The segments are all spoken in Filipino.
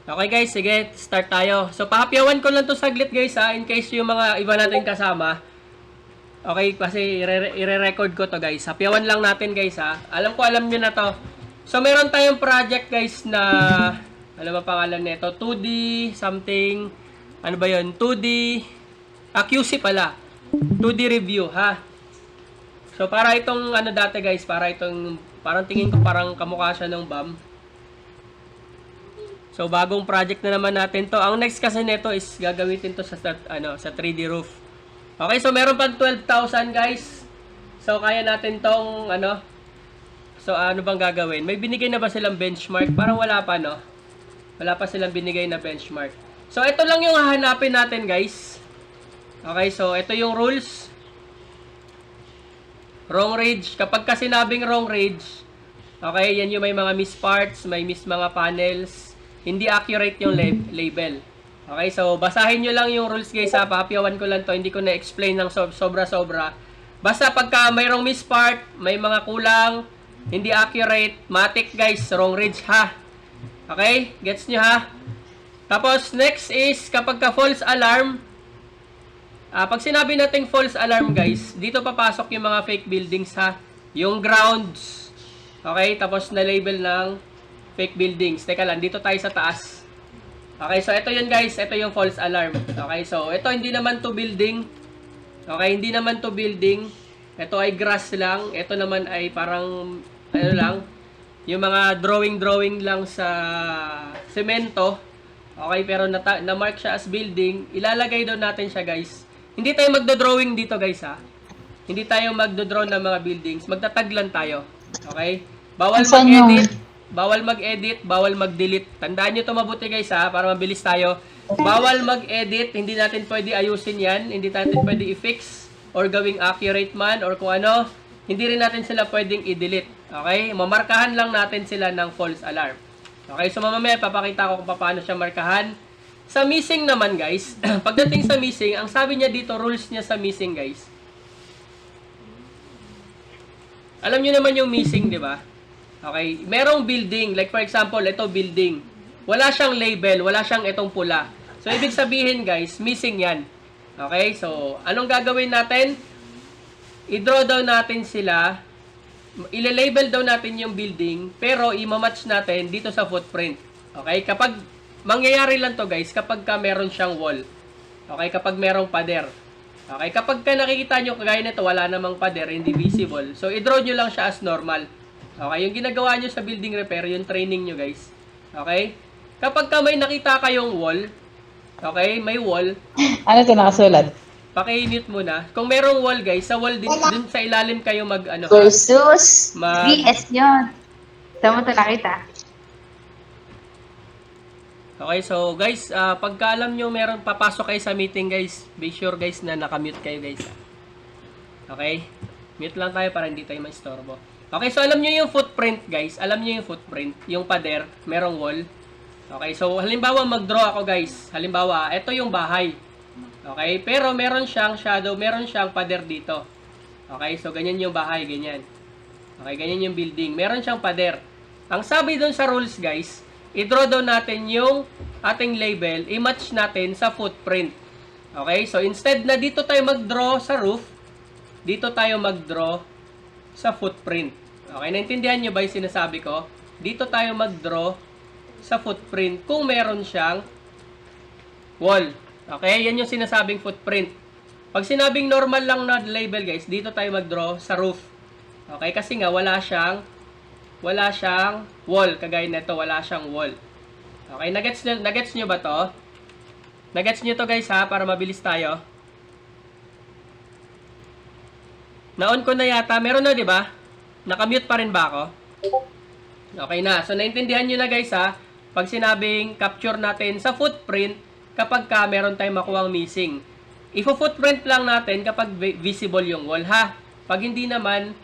Okay guys, sige, start tayo. So pahapyawan ko lang to saglit guys ha, in case yung mga iba natin kasama. Okay, kasi ire-record ko to guys. Hapyawan lang natin guys ha. Alam nyo na to. So meron tayong project guys na, ano ba pangalan nito? 2D something, ano ba yun? 2D, QC pala. 2D review ha. So para itong ano dati guys, para itong, parang tingin ko parang kamukha siya ng BAM. So bagong project na naman natin to. Ang next kasi nito is gagamitin to sa sa 3D roof. Okay, so meron pang 12,000 guys. So kaya natin tong ano. So ano bang gagawin? May binigay na ba silang benchmark? Parang wala pa no. Wala pa silang binigay na benchmark. So ito lang yung hahanapin natin guys. Okay, so ito yung rules. Wrong range. Kapag ka sinabing wrong range, okay, yan yung may mga miss parts, may miss mga panels. Hindi accurate yung label. Okay, so basahin nyo lang yung rules guys ha. Papyawan ko lang to. Hindi ko na-explain ng sobra-sobra. Basta pagka mayroong miss part, may mga kulang, hindi accurate, matik guys, wrong range ha. Okay, gets nyo ha. Tapos next is kapag ka false alarm, pag sinabi nating false alarm guys, dito papasok yung mga fake buildings ha. Yung grounds. Okay, tapos na label ng fake buildings. Teka lang, dito tayo sa taas. Okay, so ito yun guys. Ito yung false alarm. Okay, so ito hindi naman to building. Okay, hindi naman to building. Ito ay grass lang. Ito naman ay parang, ano lang, yung mga drawing lang sa semento. Okay, pero na-mark siya as building. Ilalagay daw natin siya guys. Hindi tayo magdo-drawing dito guys ha. Hindi tayo magdo-draw ng mga buildings. Magtataglan tayo. Okay? Bawal mag-edit. Bawal mag-edit, bawal mag-delete. Tandaan nyo ito mabuti guys ha, para mabilis tayo. Bawal mag-edit, hindi natin pwede ayusin yan, hindi natin pwede i-fix, or gawing accurate man, or kung ano, hindi rin natin sila pwedeng i-delete. Okay? Mamarkahan lang natin sila ng false alarm. Okay, so mamaya papakita ko kung paano siya markahan. Sa missing naman guys, pagdating sa missing, ang sabi niya dito, rules niya sa missing guys. Alam niyo naman yung missing, di ba? Okay, merong building, like for example, ito building. Wala siyang label, wala siyang itong pula. So, ibig sabihin guys, missing yan. Okay, so, anong gagawin natin? I-draw daw natin sila, i-label daw natin yung building, pero i-match natin dito sa footprint. Okay, kapag, mangyayari lang to guys, kapag ka meron siyang wall. Okay, kapag merong pader. Okay, kapag ka nakikita nyo, kagaya nito, wala namang pader, hindi visible. So, i-draw nyo lang siya as normal. Okay, yung ginagawa nyo sa building repair, yung training nyo guys. Okay? Kapag ka may nakita kayong wall, okay, may wall. Ano ito nakasulat? Paki-mute muna. Kung merong wall guys, sa wall din, dun sa ilalim kayo mag ano. Versus VS yun. Saan mo ito nakita? Okay, so guys, pagka alam nyo meron papasok kayo sa meeting guys, be sure guys na nakamute kayo guys. Okay? Mute lang tayo para hindi tayo maistorbo. Okay, so alam nyo yung footprint guys. Alam nyo yung footprint. Yung pader, merong wall. Okay, so halimbawa mag-draw ako guys. Halimbawa, ito yung bahay. Okay, pero meron siyang shadow, meron siyang pader dito. Okay, so ganyan yung bahay, ganyan. Okay, ganyan yung building. Meron siyang pader. Ang sabi doon sa rules guys, i-draw daw natin yung ating label, i-match natin sa footprint. Okay, so instead na dito tayo mag-draw sa roof, dito tayo mag-draw sa footprint. Okay, naintindihan nyo ba yung sinasabi ko? Dito tayo mag-draw sa footprint kung meron siyang wall. Okay, yan yung sinasabing footprint. Pag sinabing normal lang na label guys, dito tayo mag-draw sa roof. Okay, kasi nga wala siyang wall. Kagaya nito, wala siyang wall. Okay, nagets nyo ba to? Nagets nyo to guys ha, para mabilis tayo. Na-on ko na yata, meron na di ba? Nakamute pa rin ba ako? Okay na. So, naintindihan nyo na guys ha. Pag sinabing capture natin sa footprint, kapag ka meron tayong makuhang missing. Ifo-footprint lang natin kapag visible yung wall ha. Pag hindi naman,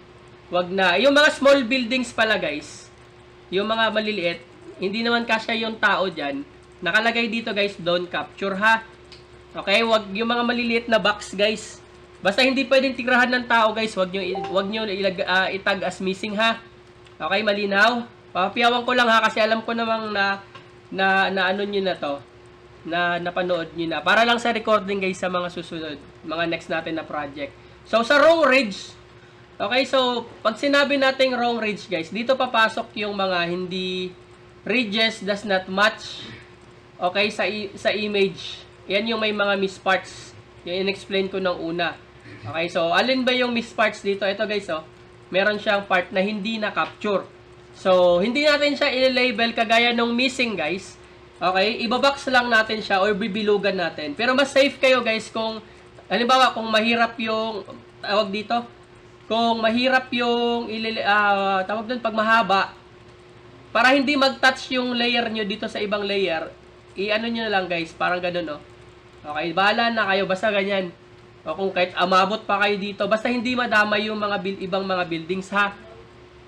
wag na. Yung mga small buildings pala guys, yung mga maliliit, hindi naman kasya yung tao dyan. Nakalagay dito guys, don't capture ha. Okay, wag yung mga maliliit na box guys. Basta hindi pwedeng tigrahan ng tao guys, wag nyo itag as missing ha. Okay, malinaw? Papapiyawan ko lang ha kasi alam ko namang na na ano nyo na to, na napanood nyo na. Para lang sa recording guys sa mga susunod, mga next natin na project. So, sa wrong ridge, okay, so, pag sinabi nating wrong ridge guys, dito papasok yung mga hindi ridges does not match, okay, sa image. Yan yung may mga misparts. Yung in-explain ko ng una. Okay, so, alin ba yung misparts dito? Ito guys, oh, meron siyang part na hindi na-capture. So, hindi natin siya i-label kagaya nung missing, guys. Okay? Ibabox lang natin siya or bibilugan natin. Pero mas safe kayo, guys, kung, halimbawa, kung mahirap yung, tawag dito, kung mahirap yung, tawag doon, pag mahaba, para hindi mag-touch yung layer nyo dito sa ibang layer, i-ano nyo na lang, guys, parang ganun, oh. Okay? Bahala na kayo, basta ganyan. O kung kahit amabot pa kayo dito, basta hindi madama yung mga ibang mga buildings, ha?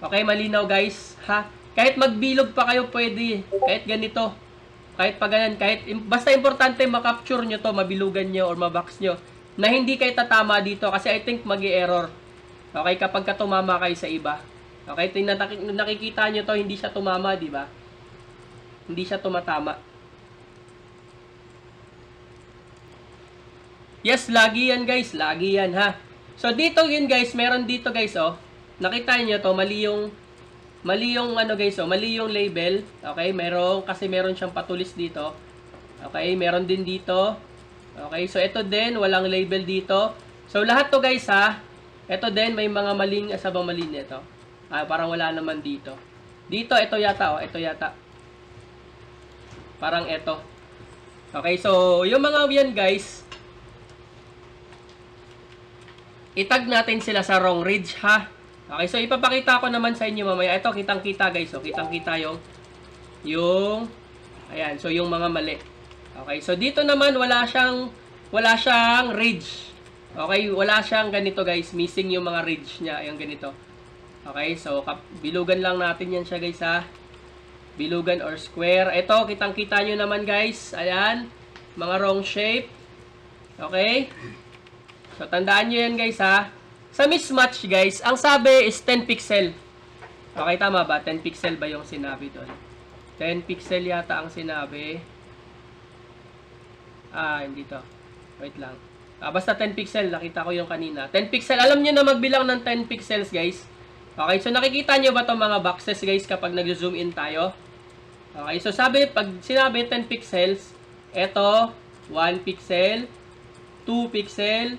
Okay, malinaw guys, ha? Kahit magbilog pa kayo pwede, kahit ganito, kahit pa ganyan, basta importante makapture nyo to, mabilugan nyo or mabox nyo, na hindi kayo tatama dito kasi I think magi-error. Okay, kapag ka tumama kayo sa iba. Okay, nakikita nyo to, hindi siya tumama, di ba? Hindi siya tumatama. Yes, lagi yan guys, lagi yan ha. So dito yun guys, meron dito guys oh. Nakita niyo to, mali yung ano guys, oh, mali yung label. Okay, kasi meron siyang patulis dito. Okay, meron din dito. Okay, so ito din, walang label dito. So lahat to guys ha. Ito din, may mga maling, asabang mali nito. Parang wala naman dito. Dito, ito yata, oh, ito yata. Parang ito. Okay, so yung mga yan guys, itag natin sila sa wrong ridge ha. Okay, so ipapakita ko naman sa inyo mamaya. Ito, kitang-kita guys. So, kitang-kita yung, ayan, so yung mga mali. Okay, so dito naman wala siyang ridge. Okay, wala siyang ganito guys. Missing yung mga ridge niya, yung ganito. Okay, so bilugan lang natin yan siya guys ha. Bilugan or square. Ito, kitang-kita nyo naman guys. Ayan, mga wrong shape. Okay. So, tandaan nyo yan guys ha. Sa mismatch guys, ang sabi is 10 pixel. Okay, tama ba? 10 pixel ba yung sinabi doon? 10 pixel yata ang sinabi. Hindi to. Wait lang. Basta 10 pixel, nakita ko yung kanina. 10 pixel, alam nyo na magbilang ng 10 pixels guys. Okay, so nakikita nyo ba itong mga boxes guys kapag nag-zoom in tayo? Okay, so pag sinabi 10 pixels, eto, 1 pixel, 2 pixel,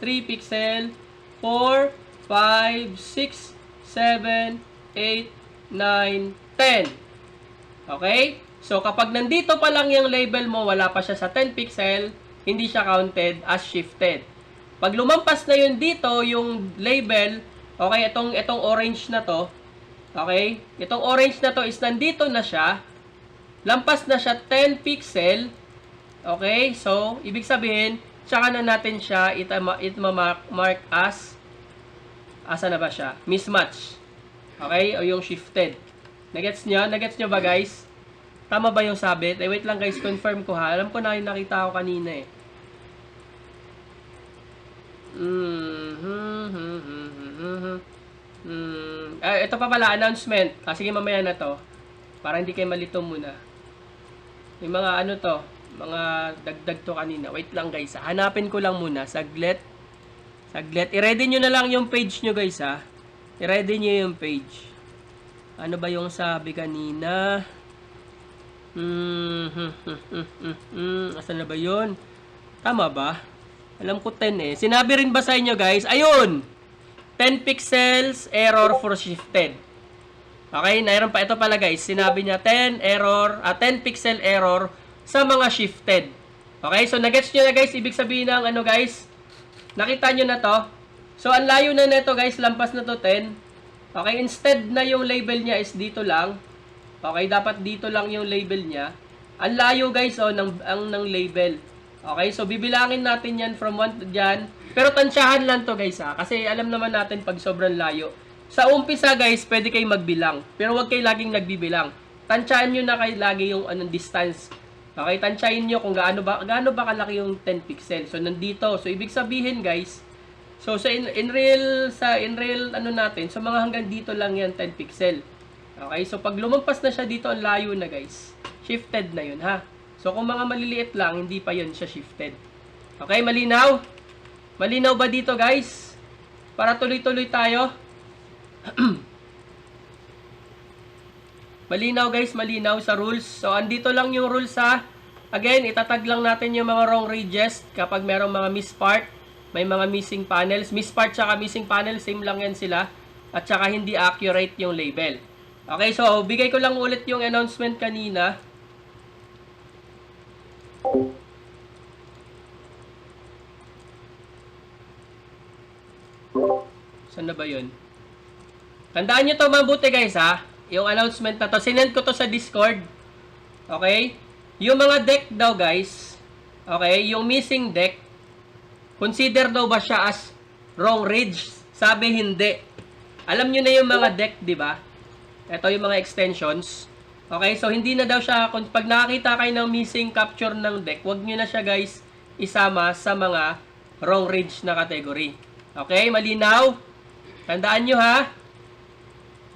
3 pixel, 4, 5, 6, 7, 8, 9, 10. Okay? So, kapag nandito pa lang yung label mo, wala pa siya sa 10 pixel, hindi siya counted as shifted. Pag lumampas na yun dito, yung label, okay, itong orange na to, okay, itong orange na to is nandito na siya, lampas na siya 10 pixel, okay, so, ibig sabihin, tsaka na natin siya mark as asa na ba siya? Mismatch. Okay? O yung shifted. Nagets nyo? Nagets nyo ba guys? Tama ba yung sabit? Wait lang guys, confirm ko ha. Alam ko na yung nakita ko kanina eh. Ito pa pala, announcement. Sige mamaya na to. Para hindi kayo malito muna. Yung mga ano to, mga dagdag to kanina. Wait lang guys, ha? Hanapin ko lang muna. Saglit. I-ready nyo na lang yung page nyo guys ha. I-ready nyo yung page. Ano ba yung sabi kanina? Asan na ba yun? Tama ba? Alam ko 10 eh. Sinabi rin ba sa inyo guys? Ayun! 10 pixels error for shifted. Okay, nairon pa. Ito pala guys. Sinabi niya 10 pixel error sa mga shifted. Okay, so nagets nyo na guys, ibig sabihin ng ano guys, nakita nyo na to. So, ang layo na nito guys, lampas na to 10. Okay, instead na yung label niya is dito lang. Okay, dapat dito lang yung label niya. Ang layo guys, oh, ng label. Okay, so bibilangin natin yan from 1 to dyan. Pero tansyahan lang to guys ha, kasi alam naman natin pag sobrang layo. Sa umpisa guys, pwede kayo magbilang. Pero huwag kayo laging nagbibilang. Tansyahan nyo na kayo lagi yung anong distance. Okay, tansyahin nyo kung gaano ba kalaki yung 10 pixel. So, nandito. So, ibig sabihin, guys, so, in real ano natin, so, mga hanggang dito lang yan, 10 pixel. Okay, so, pag lumampas na siya dito, ang layo na, guys. shifted na yun, ha? So, kung mga maliliit lang, hindi pa yun siya shifted. Okay, malinaw? Malinaw ba dito, guys? Para tuloy-tuloy tayo. Malinaw, guys, malinaw sa rules. So, andito lang yung rules, ha? Again, itatag lang natin yung mga wrong ranges kapag merong mga miss part, may mga missing panels. Miss part tsaka missing panel, same lang yan sila. At tsaka hindi accurate yung label. Okay, so bigay ko lang ulit yung announcement kanina. Saan na ba yun? Tandaan nyo to mabuti guys ha. Yung announcement na to. Sinend ko to sa Discord. Okay? Yung mga deck daw guys. Okay? Yung missing deck. Consider daw ba siya as wrong ridge? Sabi hindi. Alam nyo na yung mga deck, di ba? Ito yung mga extensions. Okay, so hindi na daw siya, kung pag nakakita kayo ng missing capture ng deck, wag nyo na siya guys isama sa mga wrong ridge na category. Okay, malinaw? Tandaan nyo ha.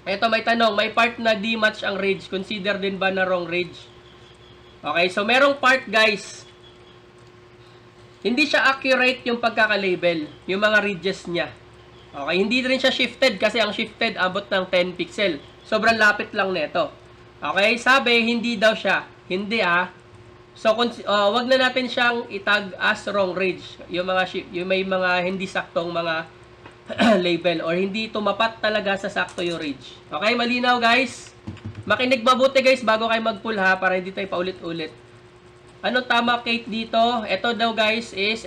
Ito may tanong, may part na di match ang ridge. Consider din ba na wrong ridge? Okay, so merong part guys, hindi siya accurate yung pagkaka-label, yung mga ridges niya. Okay, hindi rin siya shifted kasi ang shifted abot ng 10 pixel. Sobrang lapit lang nito. Okay, sabi hindi daw siya. Hindi So wag na natin siyang itag as wrong ridge. Yung mga yung may mga hindi saktong mga label or hindi tumapat talaga sa sakto yung ridge. Okay, malinaw guys? Makinig mabuti guys bago kayo mag-pull ha para hindi tayo paulit-ulit. Ano tama Kate dito? Ito daw guys is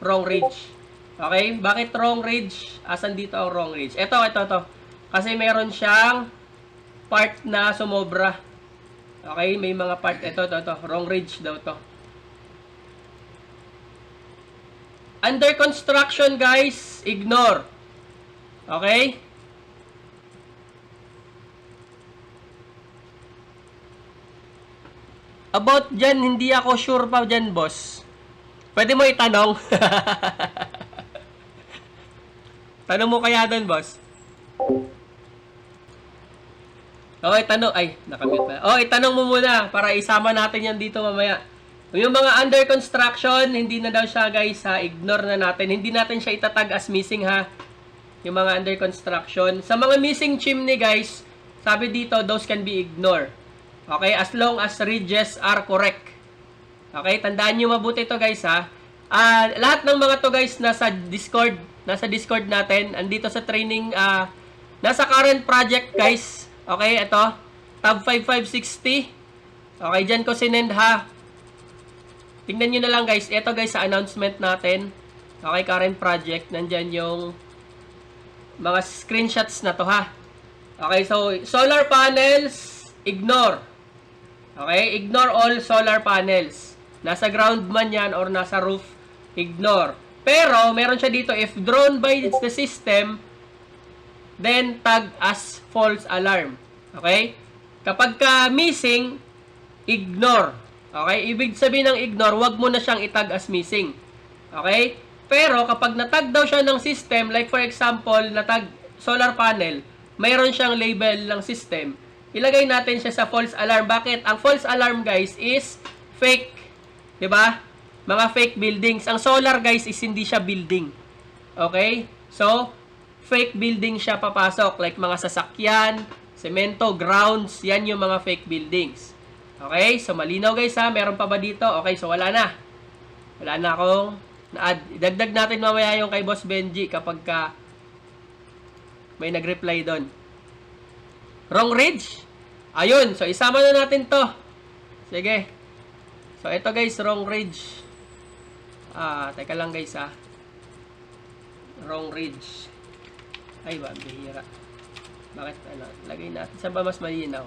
wrong ridge. Okay? Bakit wrong ridge? Asan dito ang wrong ridge? Ito. Kasi meron siyang part na sumobra. Okay? May mga part. Ito. Wrong ridge daw to. Under construction, guys, ignore. Okay? About dyan, hindi ako sure pa dyan, boss. Pwede mo itanong. Tanong mo kaya doon, boss. Okay, tanong. Ay, nakamute na. Oh, itanong mo muna para isama natin yan dito mamaya. Yung mga under construction, hindi na daw siya, guys, ha. Ignore na natin. Hindi natin siya itatag as missing, ha. Yung mga under construction. Sa mga missing chimney, guys, sabi dito, those can be ignored. Okay, as long as ridges are correct. Okay, tandaan nyo mabuti ito, guys, ha. Lahat ng mga to, guys, nasa Discord natin. Andito sa training, nasa current project, guys. Okay, ito. Tab 5560. Okay, dyan ko sinend, ha. Tingnan nyo na lang, guys. Ito, guys, sa announcement natin. Okay, current project. Nandyan yung mga screenshots na to, ha. Okay, so, solar panels, ignore. Okay, ignore all solar panels. Nasa ground man yan or nasa roof, ignore. Pero, meron siya dito, if drawn by the system, then tag as false alarm. Okay? Kapag ka missing, ignore. Okay? Ibig sabihin ng ignore, wag mo na siyang itag as missing. Okay? Pero, kapag natag daw siya ng system, like for example, natag solar panel, mayroon siyang label ng system, ilagay natin siya sa false alarm. Bakit? Ang false alarm, guys, is fake. Diba? Mga fake buildings. Ang solar, guys, is hindi siya building. Okay? So, fake building siya papasok. Like mga sasakyan, semento, grounds. Yan yung mga fake buildings. Okay? So, malinaw, guys, ha? Meron pa ba dito? Okay, so wala na. Wala na akong na-add. Idagdag natin mamaya yung kay Boss Benji kapag ka may nag-reply doon. Wrong ridge? Ayun. So, isama na natin to. Sige. So, ito, guys, wrong ridge. Teka lang, guys, ha. Wrong ridge. Ay, ba, bihira. Bakit, lagay natin. Saan ba mas malinaw?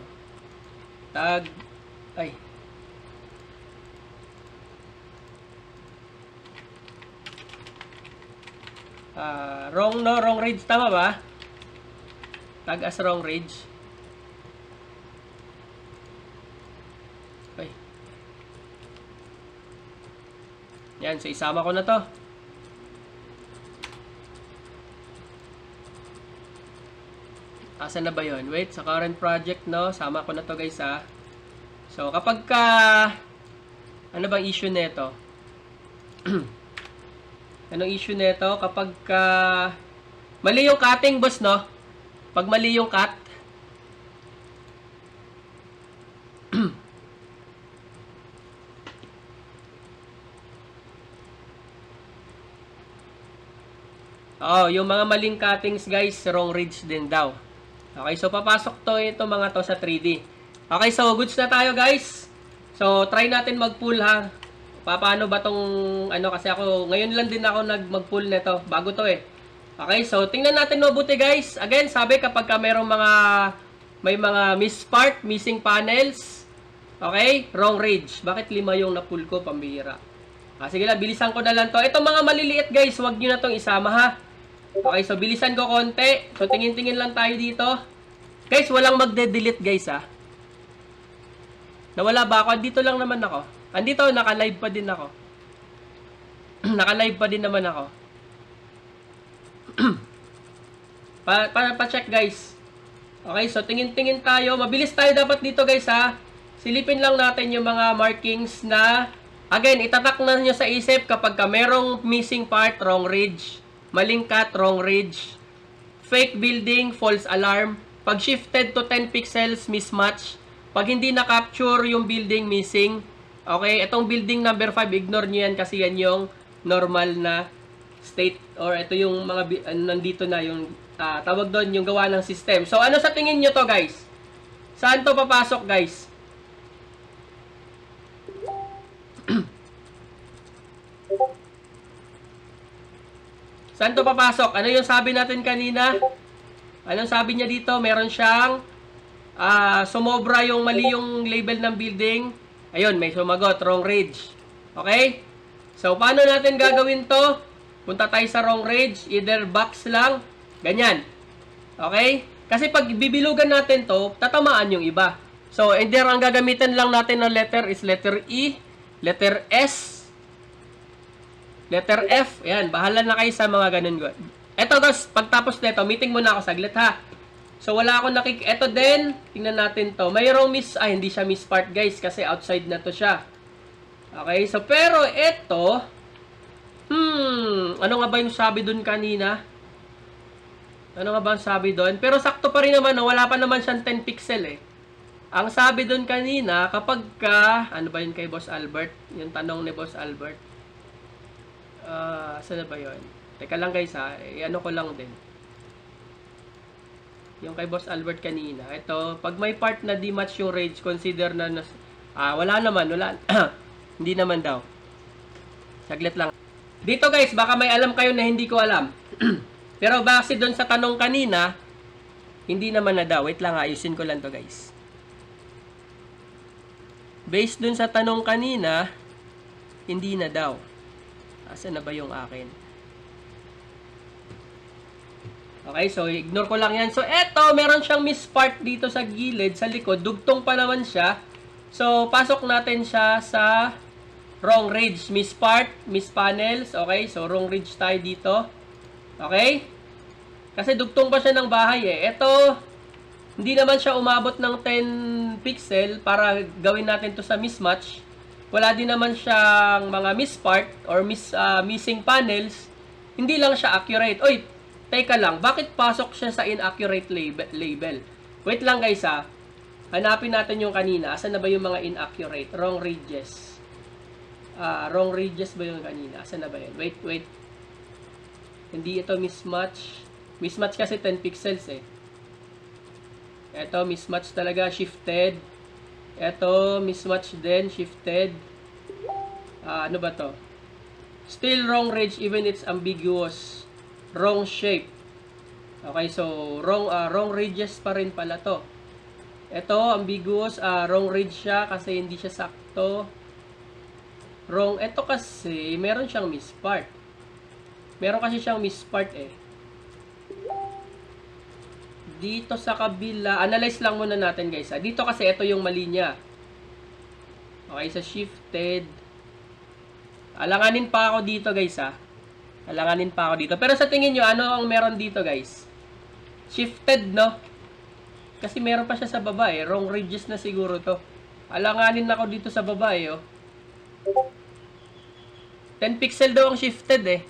Tag, ay. Wrong ridge. Tama ba? Tag as wrong ridge. Ay. Yan, so isama ko na to. Asan na ba yun? Wait, sa current project, no? Sama ko na to, guys, ha. So, So, kapag ka, ano bang issue nito? Anong issue nito? Kapag ka, mali yung cutting, boss, no? Pag mali yung cut, yung mga maling cuttings, guys, wrong reads din daw. Okay, so papasok ito mga to sa 3D. Okay, so goods na tayo, guys. So, try natin mag-pull, ha. Paano ba tong, kasi ako, ngayon lang din ako mag-pull nito. Bago to, eh. Okay, so tingnan natin mabuti, guys. Again, sabi kapag ka merong may mga missed part, missing panels, okay, wrong range. Bakit 5 yung na-pull ko, pambihira? Sige lang, bilisan ko na lang to. Itong mga maliliit, guys, wag nyo na tong isama, ha. Okay, so bilisan ko konti. So tingin-tingin lang tayo dito. Guys, walang magde-delete, guys, ha. Nawala ba ako? Dito lang naman ako. Andito, naka-live pa din ako. Naka-live pa din naman ako. Pa-check, guys. Okay, so tingin-tingin tayo. Mabilis tayo dapat dito, guys, ha. Silipin lang natin yung mga markings na, again, itatak na nyo sa isip kapag ka merong missing part, wrong ridge. Maling cut, wrong ridge. Fake building, false alarm. Pag shifted to 10 pixels, mismatch. Pag hindi na-capture yung building, missing. Okay, itong building number 5, ignore nyo yan kasi yan yung normal na state. Or ito yung mga, nandito na yung, tawag doon, yung gawa ng system. So, ano sa tingin nyo to, guys? Saan to papasok, guys? Saan to papasok? Ano yung sabi natin kanina? Anong sabi niya dito? Meron siyang sumobra yung mali yung label ng building. Ayun, may sumagot. Wrong range. Okay? So, paano natin gagawin to? Punta tayo sa wrong range. Either box lang. Ganyan. Okay? Kasi pag bibilugan natin to, tatamaan yung iba. So, either ang gagamitin lang natin ng letter is letter E, letter S, letter F. Ayan, bahala na kayo sa mga ganun. Eto, guys, pagtapos nito, meeting muna ako saglit, ha. So, wala akong eto din, tingnan natin to. Mayroong hindi siya miss part, guys, kasi outside na to siya. Okay, so, pero eto, ano nga ba yung sabi dun kanina? Ano nga ba ang sabi dun? Pero sakto pa rin naman, no? Wala pa naman siyang 10 pixel, eh. Ang sabi dun kanina, kapag ka, ano ba yun kay Boss Albert? Yung tanong ni Boss Albert. Saan na ba yun? Teka lang, guys, ha. Ano ko lang din. Yung kay Boss Albert kanina. Ito, pag may part na di match yung range, consider na, wala naman, wala. Hindi naman daw. Saglit lang. Dito, guys, baka may alam kayo na hindi ko alam. Pero base doon sa tanong kanina, hindi naman na daw. Wait lang, ayusin ko lang to, guys. Based doon sa tanong kanina, hindi na daw. Asan na ba yung akin? Okay, so ignore ko lang yan. So, eto, meron siyang miss part dito sa gilid, sa likod. Dugtong pa naman siya. So, pasok natin siya sa wrong ridge. Miss part, miss panels. Okay, so wrong ridge tayo dito. Okay? Kasi dugtong pa siya ng bahay, eh. Eto, hindi naman siya umabot ng 10 pixel para gawin natin to sa mismatch. Wala din naman siyang mga miss part or missing panels. Hindi lang siya accurate. Oy, teka lang, bakit pasok siya sa inaccurate label? Wait lang, guys, ha. Hanapin natin yung kanina. Asan na ba yung mga inaccurate? Wrong ridges. Wrong ridges ba yung kanina? Asan na ba yun? Wait. Hindi ito mismatch. Mismatch kasi 10 pixels, eh. Ito, mismatch talaga. Shifted. Ito, mismatch din. Shifted. Ano ba to? Still wrong range even it's ambiguous. Wrong shape. Okay, so wrong ridges pa rin pala to. Ito, ambiguous. Wrong ridge siya kasi hindi siya sakto. Wrong. Ito kasi, meron siyang mispart. Meron kasi siyang mispart, eh. Dito sa kabila, analyze lang muna natin, guys. Dito kasi ito yung mali niya. Okay, sa shifted. Alanganin pa ako dito, guys, ha. Alanganin pa ako dito. Pero sa tingin nyo, ano ang meron dito, guys? Shifted, no? Kasi meron pa siya sa baba, eh. Wrong ridges na siguro to. Alanganin ako dito sa baba eh, oh. 10 pixel daw ang shifted eh.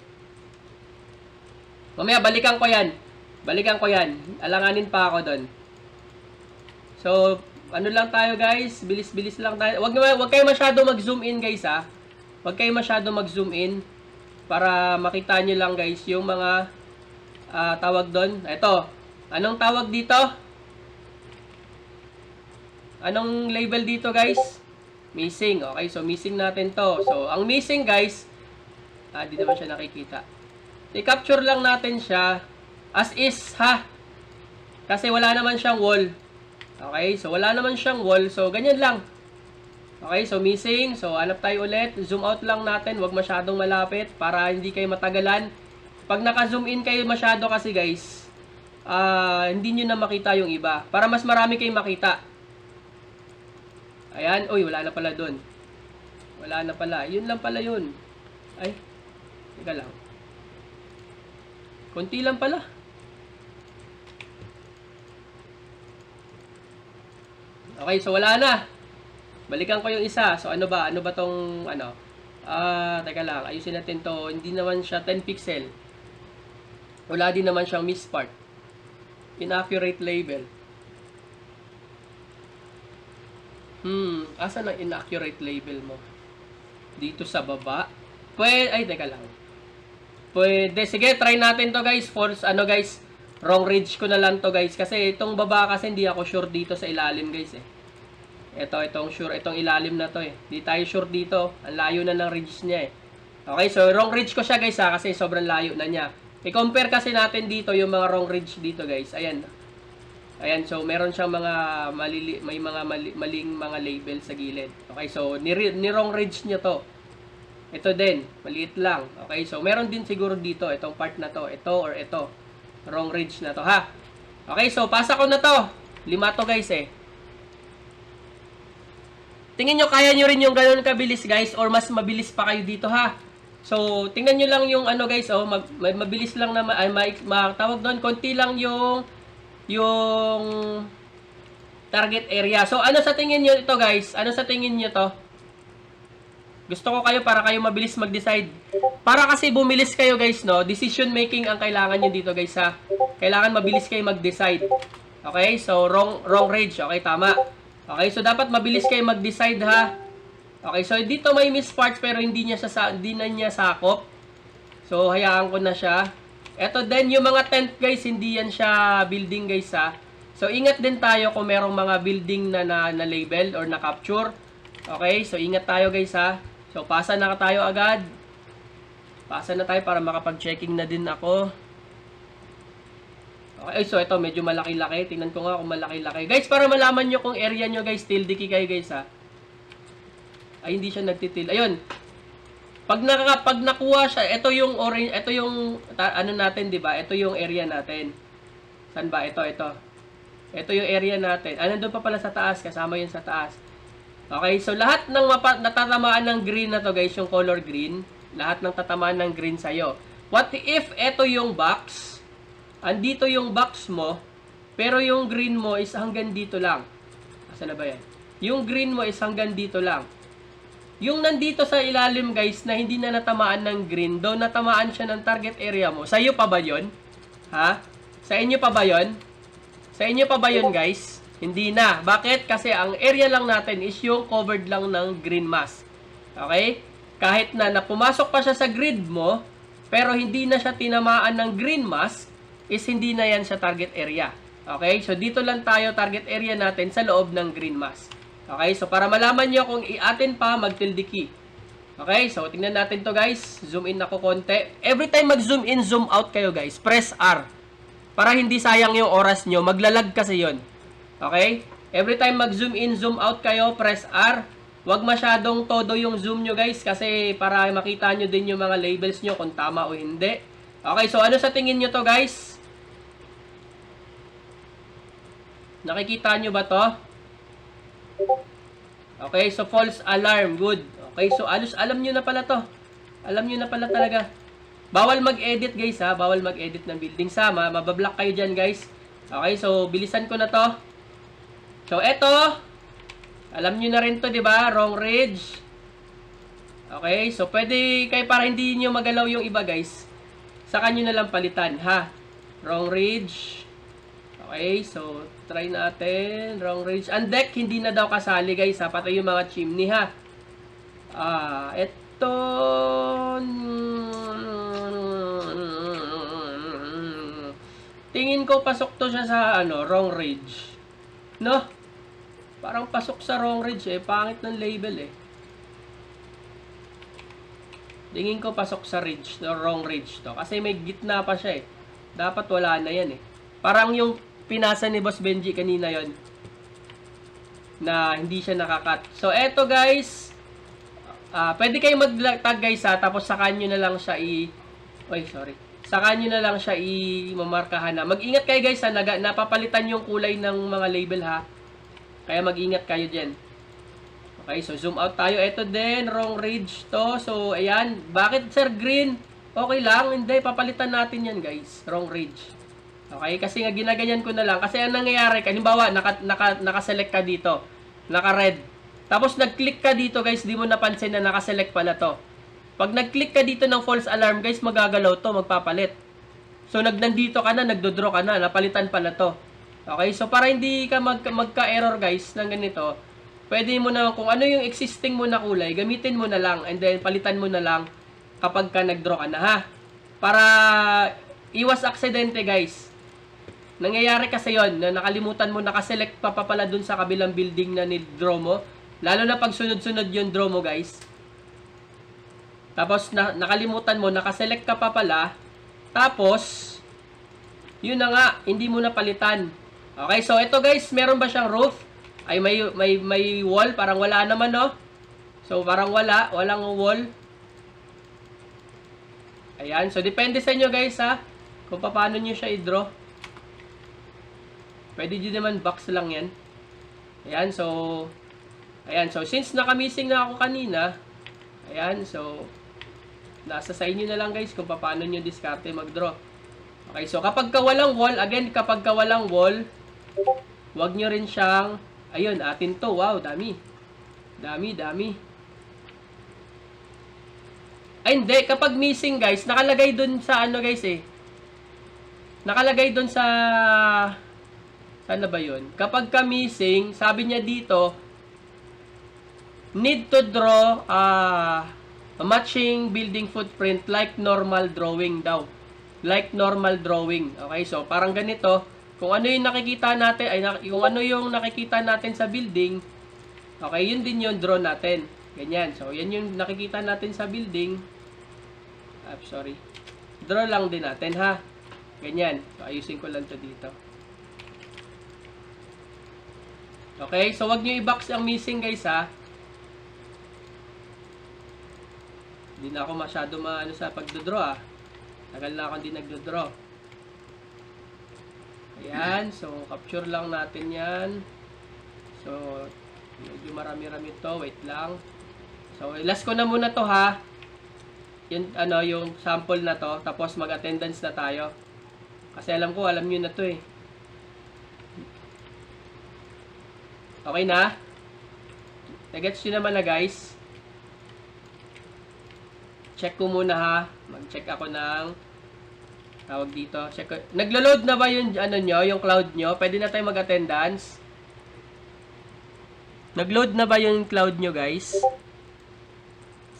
Mamaya, balikan ko yan. Balikan ko yan. Alanganin pa ako doon. So, ano lang tayo guys? Bilis-bilis lang tayo. Wag kayo masyado mag-zoom in guys ha. Wag kayo masyado mag-zoom in. Para makita nyo lang guys yung mga tawag doon. Ito. Anong tawag dito? Anong label dito guys? Missing. Okay, so missing natin to. So, ang missing guys, di naman siya nakikita. I-capture lang natin siya as is ha. Kasi wala naman siyang wall. Okay, so wala naman siyang wall. So, ganyan lang. Okay, so missing. So, hanap tayo ulit. Zoom out lang natin. Huwag masyadong malapit para hindi kayo matagalan. Pag naka-zoom in kayo masyado kasi guys, hindi nyo na makita yung iba. Para mas marami kayong makita. Ayan. Uy, wala na pala dun. Wala na pala. Yun lang pala yun. Ay. Teka lang. Konti lang pala. Okay, so wala na. Balikan ko yung isa. So ano ba? Ano ba tong ano? Teka lang. Ayusin natin to. Hindi naman siya 10 pixel. Wala din naman siyang mispart. Inaccurate label. Asan ang inaccurate label mo? Dito sa baba. Ay, teka lang. Pwede. Sige, try natin to guys. False, guys. Wrong ridge ko na lang to guys. Kasi itong baba kasi hindi ako sure dito sa ilalim guys eh. Itong ilalim na to eh. Hindi tayo sure dito. Ang layo na ng ridge niya eh. Okay, so wrong ridge ko siya guys ha. Kasi sobrang layo na niya. I-compare kasi natin dito yung mga wrong ridge dito guys. Ayan. Ayan, so meron siyang mga maling mga label sa gilid. Okay, so ni wrong ridge niya to. Ito din, maliit lang. Okay, so meron din siguro dito, itong part na to, ito or ito. Wrong ridge na to, ha? Okay, so pasa ko na to. 5 to guys eh. Tingin nyo, kaya nyo rin yung ganun kabilis guys or mas mabilis pa kayo dito, ha? So, tingnan nyo lang yung guys, mabilis lang na, tawag doon, konti lang yung target area. So, ano sa tingin nyo ito guys? Ano sa tingin nyo to? Gusto ko kayo para kayo mabilis mag-decide. Para kasi bumilis kayo guys, no? Decision making ang kailangan nyo dito guys, ha? Kailangan mabilis kayo mag-decide. Okay? So, wrong range. Okay, tama. Okay, so dapat mabilis kayo mag-decide, ha? Okay, so dito may miss parts pero hindi na niya sakop. So, hayaan ko na siya. Eto din, yung mga tent guys, hindi yan siya building guys, ha? So, ingat din tayo kung merong mga building na label or na capture. Okay, so ingat tayo guys, ha? So, pasa na tayo agad. Pasa na tayo para makapag-checking na din ako. Okay, so ito medyo malaki-laki. Tingnan ko nga kung malaki-laki. Guys, para malaman nyo kung area nyo guys, tilde key kayo guys, ha? Ay, hindi siya nagtitil. Ayun. Pag nakuha siya, ito yung orange, ito yung ano natin, 'di ba? Ito yung area natin. Saan ba? Ito. Ito yung area natin. Nandun pa pala sa taas, kasama 'yun sa taas. Okay, so lahat ng natatamaan ng green na to guys, yung color green, lahat ng tatamaan ng green sa'yo. What if ito yung box, andito yung box mo, pero yung green mo is hanggang dito lang. Asan na ba yan? Yung green mo is hanggang dito lang. Yung nandito sa ilalim guys, na hindi na natamaan ng green, daw natamaan siya ng target area mo. Sa'yo pa ba yun? Ha? Sa inyo pa ba yun? Sa inyo pa ba yun guys? Hindi na. Bakit? Kasi ang area lang natin is yung covered lang ng green mask. Okay? Kahit na pumasok pa siya sa grid mo, pero hindi na siya tinamaan ng green mask, is hindi na yan sa target area. Okay? So, dito lang tayo, target area natin sa loob ng green mask. Okay? So, para malaman nyo kung i-atin pa, mag-tilde key. Okay? So, tingnan natin to guys. Zoom in ako konti. Every time mag-zoom in, zoom out kayo guys. Press R. Para hindi sayang yung oras nyo. Maglalag kasi yon. Okay? Every time mag-zoom in, zoom out kayo, press R. Huwag masyadong todo yung zoom nyo guys kasi para makita nyo din yung mga labels nyo kung tama o hindi. Okay, so ano sa tingin nyo to guys? Nakikita nyo ba to? Okay, so false alarm. Good. Okay, so alam nyo na pala to. Alam nyo na pala talaga. Bawal mag-edit guys ha. Bawal mag-edit ng building. Sama, mabablock kayo dyan guys. Okay, so bilisan ko na to. So, eto, Alam nyo na rin to, di ba? Wrong ridge. Okay, so pwede kayo para hindi nyo magalaw yung iba guys. Saka nyo na lang palitan, ha? Wrong ridge. Okay, so try natin. Wrong ridge. Ang deck, hindi na daw kasali guys, ha? Pati yung mga chimney, ha? Ito... Tingin ko pasok to siya sa wrong ridge. No? Parang pasok sa wrong ridge eh. Pangit ng label eh. Tingin ko pasok sa ridge, no, wrong ridge to. Kasi may gitna pa siya eh. Dapat wala na yan eh. Parang yung pinasa ni Boss Benji kanina yon na hindi siya nakakat. So, eto guys. Pwede kayo mag-tag guys ha. Tapos saka nyo na lang siya saka nyo na lang siya i-mamarkahan na. Mag-ingat kayo guys ha. Napapalitan yung kulay ng mga label ha. Kaya mag-ingat kayo dyan. Okay, so zoom out tayo. Ito din, wrong ridge to. So, ayan. Bakit, Sir Green? Okay lang. Hindi, papalitan natin yan, guys. Wrong ridge. Okay, kasi nga ginaganyan ko na lang. Kasi ang nangyayari, halimbawa, nakaselect ka dito. Naka-red. Tapos, nag-click ka dito, guys. Di mo napansin na nakaselect pala to. Pag nag-click ka dito ng false alarm, guys, magagalaw to, magpapalit. So, nandito ka na, nagdodraw ka na. Napalitan pala to. Okay, so para hindi ka magka-error, guys, ng ganito, pwede mo na, kung ano yung existing mo na kulay, gamitin mo na lang, and then palitan mo na lang kapag ka nag-draw ka na, ha? Para iwas aksidente, guys. Nangyayari kasi yon na nakalimutan mo, nakaselect pa pala dun sa kabilang building na ni-draw mo. Lalo na pag sunod-sunod yung draw mo, guys. Tapos, nakalimutan mo, nakaselect ka pa pala. Tapos, yun na nga, hindi mo na palitan. Okay, so ito guys, meron ba siyang roof? Ay may wall, parang wala naman no. So parang walang wall. Ayan, so depende sa inyo guys ha, kung paano niyo siya i-draw. Pwede din naman box lang 'yan. Ayan, so since naka-missing na ako kanina, ayan, so nasa sa inyo na lang guys kung paano niyo diskarte mag-draw. Okay, so kapag ka walang wall, again, kapag ka walang wall, wag nyo rin siyang, ayun, atin to, wow, dami. Dami. Ay, hindi, kapag missing, guys, nakalagay dun sa, guys, nakalagay dun sa, sana ba yun? Kapag ka missing, sabi niya dito, need to draw, a matching building footprint like normal drawing daw. Like normal drawing. Okay, so parang ganito, kung ano yung nakikita natin, kung ano yung nakikita natin sa building, okay, yun din yung draw natin. Ganyan. So, yan yung nakikita natin sa building. Sorry. Draw lang din natin, ha? Ganyan. So, ayusin ko lang to dito. Okay, so wag nyo i-box ang missing, guys, ha? Hindi na ako masyado maano sa pagdodraw, ha? Tagal na akong di nagdodraw. Ayan. So, capture lang natin yan. So, medyo marami-rami to. Wait lang. So, last ko na muna to ha. Yung, yung sample na to. Tapos, mag-attendance na tayo. Kasi alam nyo na to eh. Okay na? Nagets nyo naman na guys. Check ko muna ha. Mag-check ako ng tawag dito. Check ko. Naglo-load na ba yung yung cloud nyo? Pwede na tayo mag-attendance. Nag-load na ba yung cloud nyo, guys?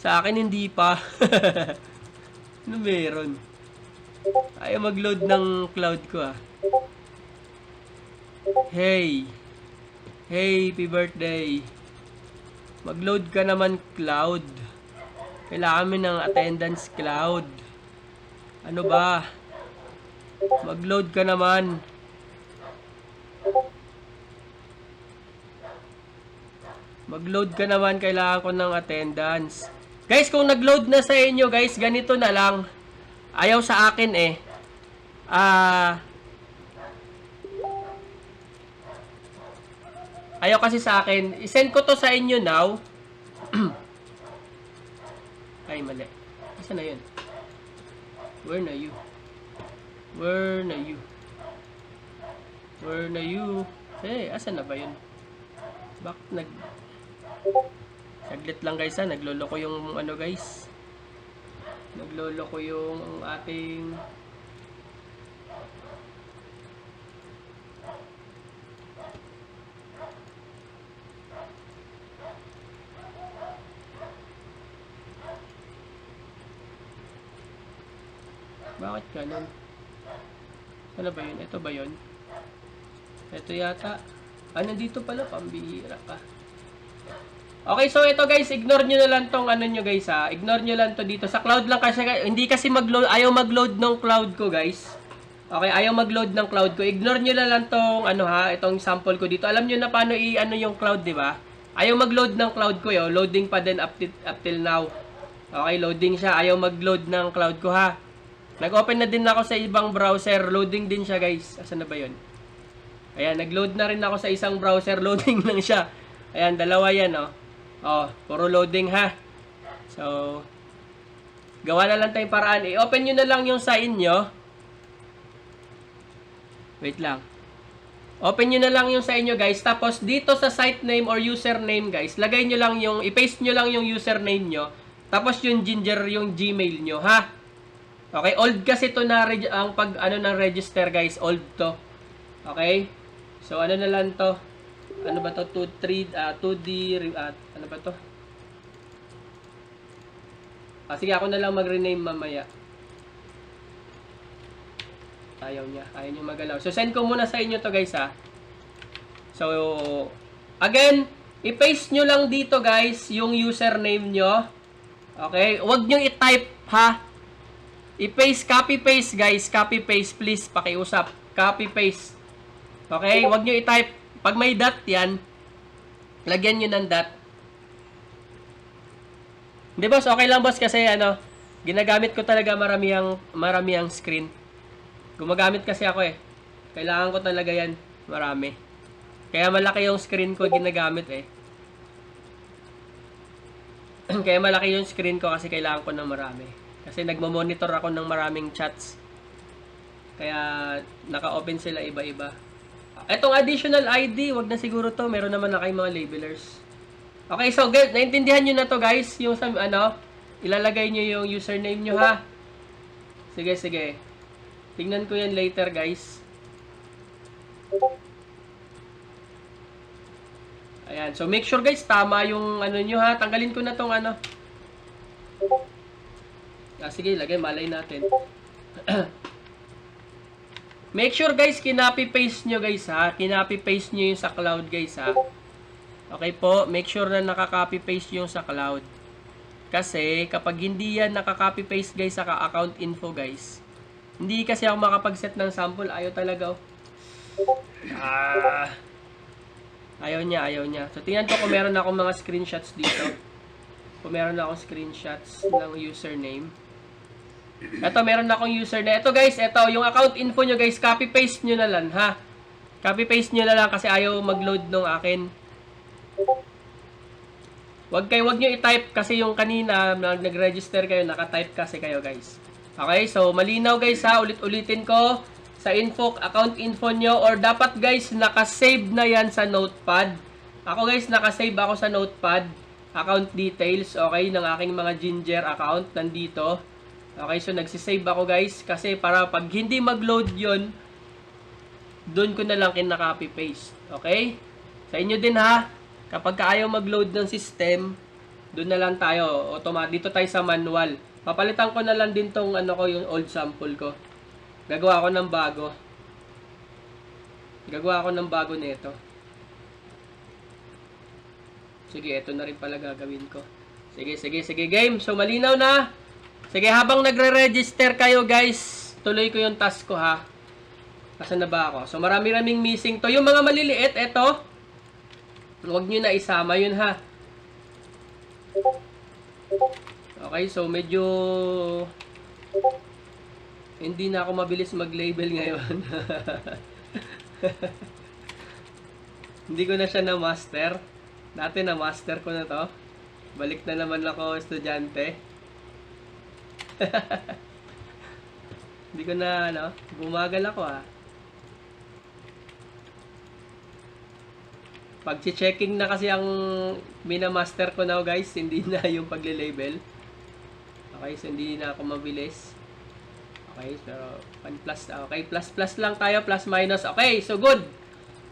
Sa akin hindi pa. Ano meron? Ayaw mag-load ng cloud ko ah. Hey. Hey, happy birthday. Mag-load ka naman cloud. Kailangan kami ng attendance cloud. Ano ba? Mag-load ka naman. Mag-load ka naman. Kailangan ko ng attendance. Guys, kung nag-load na sa inyo, guys, ganito na lang. Ayaw sa akin eh. Ayaw kasi sa akin. I-send ko to sa inyo now. Ay, mali. Isa na yun? Where na you? Where na you? Where na you? Hey, asa na ba yun? Bakit Saglit lang guys ha, nagloloko yung ano guys. Nagloloko yung ating Bakit ganun? Ano ba yun? Ito ba yun? Ito yata. Ah, nandito pala. Pambihira ka. Okay, so ito guys, ignore nyo na lang tong ano nyo guys ha. Ignore nyo lang to dito. Sa cloud lang kasi, hindi kasi mag-load, ayaw mag-load ng cloud ko guys. Okay, ayaw mag-load ng cloud ko. Ignore nyo na lang tong ano ha, itong sample ko dito. Alam nyo na paano i-ano yung cloud, di ba? Ayaw mag-load ng cloud ko yo. Loading pa din up till now. Okay, loading siya. Ayaw mag-load ng cloud ko ha. Nag-open na din ako sa ibang browser. Loading din siya guys. Asan na ba yun? Ayan, nag-load na rin ako sa isang browser. Loading lang siya. Ayan, dalawa yan oh. Oh, puro loading ha. So, gawa na lang tayong paraan. I-open nyo na lang yung sa inyo. Wait lang. Open nyo na lang yung sa inyo guys. Tapos dito sa site name or username guys, lagay nyo lang yung, i-paste nyo lang yung username nyo. Tapos yung Ginger, yung Gmail nyo ha. Okay, old kasi to na ang pag ano ng register guys, old to. Okay? So ano na lang to? Ano ba to? 2D ano ba to? Sige, ako na lang mag-rename mamaya. Ayaw niya magalaw. So send ko muna sa inyo to guys ha. So again, i-paste nyo lang dito guys yung username nyo. Okay? Huwag nyo i-type ha. I-paste, copy-paste guys. Copy-paste please. Pakiusap. Copy-paste. Okay? Huwag nyo i-type. Pag may dot yan, lagyan nyo ng dot. Hindi boss, okay lang boss kasi ano, ginagamit ko talaga marami ang screen. Gumagamit kasi ako eh. Kailangan ko talaga yan. Marami. Kaya malaki yung screen ko ginagamit eh. Kaya malaki yung screen ko kasi kailangan ko ng marami. Kasi nagmo-monitor ako ng maraming chats. Kaya naka-open sila iba-iba. Etong additional ID, wag na siguro to. Meron naman na kayong mga labelers. Okay, so guys, naintindihan nyo na to guys. Yung ano, ilalagay nyo yung username nyo ha. Sige, sige. Tingnan ko yan later guys. Ayan, so make sure guys, tama yung ano nyo ha. Tanggalin ko na tong ano. Sige, lagay, malay natin. Make sure guys, kinopy-paste nyo guys ha. Kinopy-paste nyo yung sa cloud guys ha. Okay po, make sure na nakaka-copy-paste yung sa cloud. Kasi kapag hindi yan nakaka-copy-paste guys sa account info guys, hindi kasi ako makapag-set ng sample. Ayaw talaga oh. Ayaw niya. So tingnan ko kung meron akong mga screenshots dito. Kung meron akong screenshots ng username. Ito, meron akong username. Ito guys, ito, yung account info nyo guys, copy-paste nyo na lang ha. Copy-paste nyo na lang kasi ayaw mag-load nung akin. Wag nyo i-type kasi yung kanina nag-register kayo, naka-type kasi kayo guys. Okay, so malinaw guys ha, ulit-ulitin ko sa account info nyo or dapat guys naka-save na yan sa notepad. Ako guys, naka-save ako sa notepad. Account details, okay, ng aking mga Ginger account nandito. Okay, so nagsisave ako guys kasi para pag hindi mag-load yun, doon ko na lang kinaka-copy-paste. Okay? Sa inyo din ha, kapag ayaw mag-load ng system, doon na lang tayo. Dito tayo sa manual. Papalitan ko na lang din tong ano ko, yung old sample ko. Gagawa ko ng bago. Gagawa ko ng bago nito. Sige, ito na rin pala gagawin ko. Sige game. So malinaw na. Sige, habang nagre-register kayo guys, tuloy ko yung task ko ha. Nasaan na ba ako? So marami-raming missing to. Yung mga maliliit, eto. Huwag nyo na isama yun ha. Okay, so medyo hindi na ako mabilis mag-label ngayon. Hindi ko na siya na-master. Dati na-master ko na to. Balik na naman ako estudyante. Hindi ko na, ano, bumagal ako ha. Pag-checking na kasi ang minamaster ko na guys, hindi na yung pagle-label. Okay, so hindi na ako mabilis. Okay, so 1 plus, okay, plus lang tayo, plus minus. Okay, so good.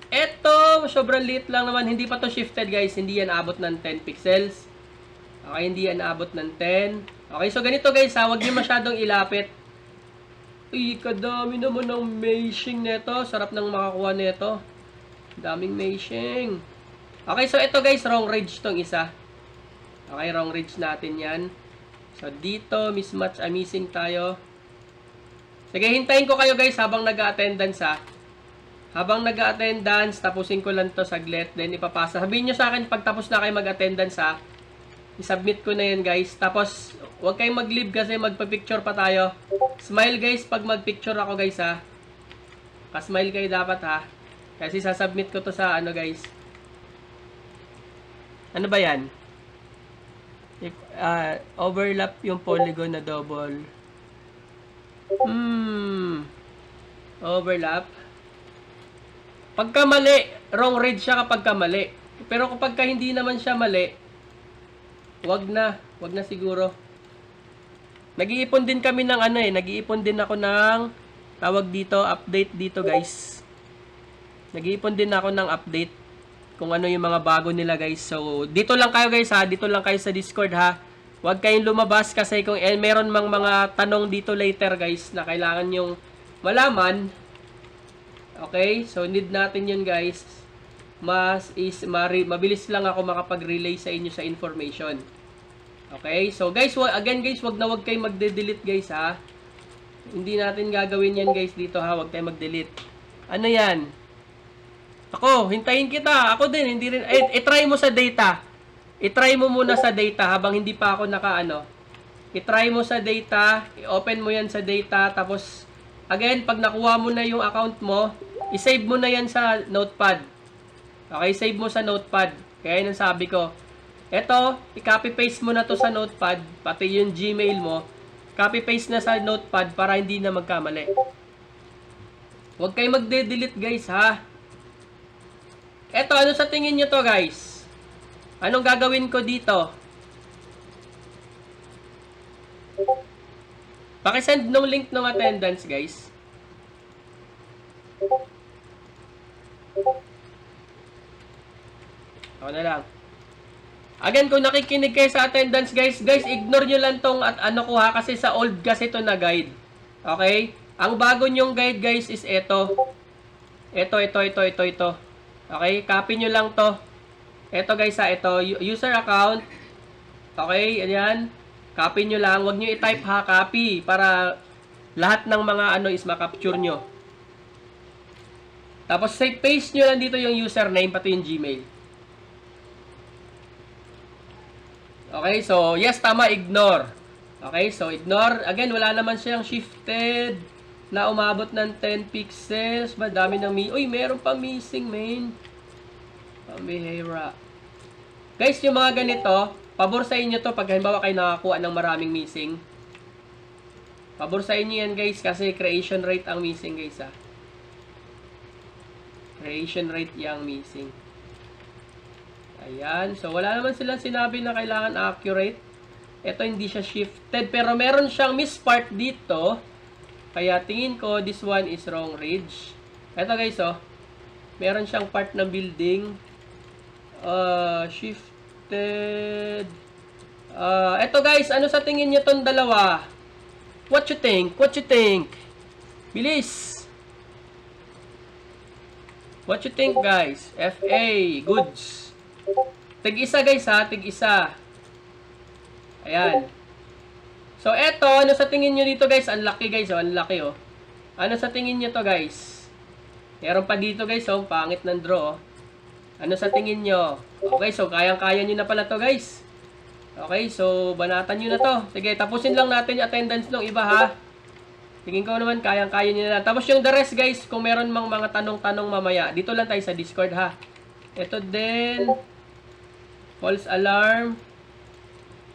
Eto, sobrang liit lang naman, hindi pa to shifted guys, hindi yan abot ng 10 pixels. Okay, hindi yan abot ng 10. Okay, so ganito guys ha, huwag niyo masyadong ilapit. Uy, kadami naman ng meshing neto. Sarap nang makakuha neto. Daming meshing. Okay, so ito guys, wrong range tong isa. Okay, wrong range natin yan. So dito, mismatch, missing tayo. Sige, hintayin ko kayo guys habang nag-attendance ha. Habang nag-attendance, tapusin ko lang to saglit. Then ipapasa. Sabihin nyo sa akin pag tapos na kayo mag-attendance ha. I-submit ko na yan guys. Tapos, huwag kayong mag-leave kasi magpa-picture pa tayo. Smile guys pag mag-picture ako guys ha. Pa-smile kayo dapat ha. Kasi sasubmit ko to sa ano guys. Ano ba yan? If, overlap yung polygon na double. Overlap. Pagka mali, wrong read siya kapag mali. Pero kapag hindi naman siya mali, wag na siguro. Nag-iipon din kami ng ano nag-iipon din ako ng tawag dito, update dito guys. Nag-iipon din ako ng update kung ano yung mga bago nila guys. So, dito lang kayo guys ha, dito lang kayo sa Discord ha. Huwag kayong lumabas kasi kung meron mang mga tanong dito later guys na kailangan yung malaman. Okay? So, need natin yun guys. Mabilis lang ako makapag-relay sa inyo sa information. Okay? So guys, again guys, wag kayong magde-delete guys ha. Hindi natin gagawin yan guys dito ha, wag tayong mag-delete. Ano yan? Ako, hintayin kita. Ako din, hindi rin. I-try mo sa data. I-try mo muna sa data habang hindi pa ako naka-ano. I-try mo sa data, i-open mo yan sa data, tapos again, pag nakuha mo na yung account mo, i-save mo na yan sa notepad. Okay, save mo sa notepad. Kaya yun ang sabi ko. Ito, i-copy-paste mo na to sa notepad, pati yung Gmail mo. Copy-paste na sa notepad para hindi na magkamali. Huwag kayo magde-delete guys ha. Ito, ano sa tingin nyo to guys? Anong gagawin ko dito? Pakisend nung link ng attendance guys. Ako na lang. Again, kung nakikinig kayo sa attendance guys, ignore nyo lang tong at ano ko ha, kasi sa old kasi ito na guide. Okay? Ang bago nyong guide guys is ito. Ito. Okay? Copy nyo lang to. Ito guys ha, ito. User account. Okay? Ayan. Copy nyo lang. Huwag nyo i-type ha, copy. Para lahat ng mga ano is makapture nyo. Tapos paste nyo lang dito yung username, pati yung Gmail. Okay, so yes, tama, ignore. Okay, so ignore. Again, wala naman siyang shifted na umabot ng 10 pixels. Madami ng uy, meron pa missing, man. Pambihira. Guys, yung mga ganito, pabor sa inyo to pag halimbawa kayo nakakuha ng maraming missing. Pabor sa inyo yan guys kasi creation rate ang missing guys ha. Creation rate yung missing. Ayan. So, wala naman silang sinabi na kailangan accurate. Ito, hindi siya shifted. Pero, meron siyang mispart dito. Kaya, tingin ko, this one is wrong range. Ito, guys, oh. Meron siyang part ng building. Shifted. Ito, guys. Ano sa tingin nyo tong dalawa? What you think? What you think? Bilis. What you think, guys? FA. Goods. Tig-isa guys ha, tig-isa. Ayan. So eto, ano sa tingin nyo dito guys? Ang laki guys, oh, ang laki oh. Ano sa tingin nyo to guys? Meron pa dito guys, oh, pangit ng draw. Oh. Ano sa tingin nyo? Okay, so kayang-kaya nyo na pala to guys. Okay, so banatan nyo na to. Sige, tapusin lang natin yung attendance ng iba ha. Tingin ko naman kayang-kaya nyo na. Tapos yung the rest guys, kung meron mang mga tanong-tanong mamaya, dito lang tayo sa Discord ha. Ito din. False alarm.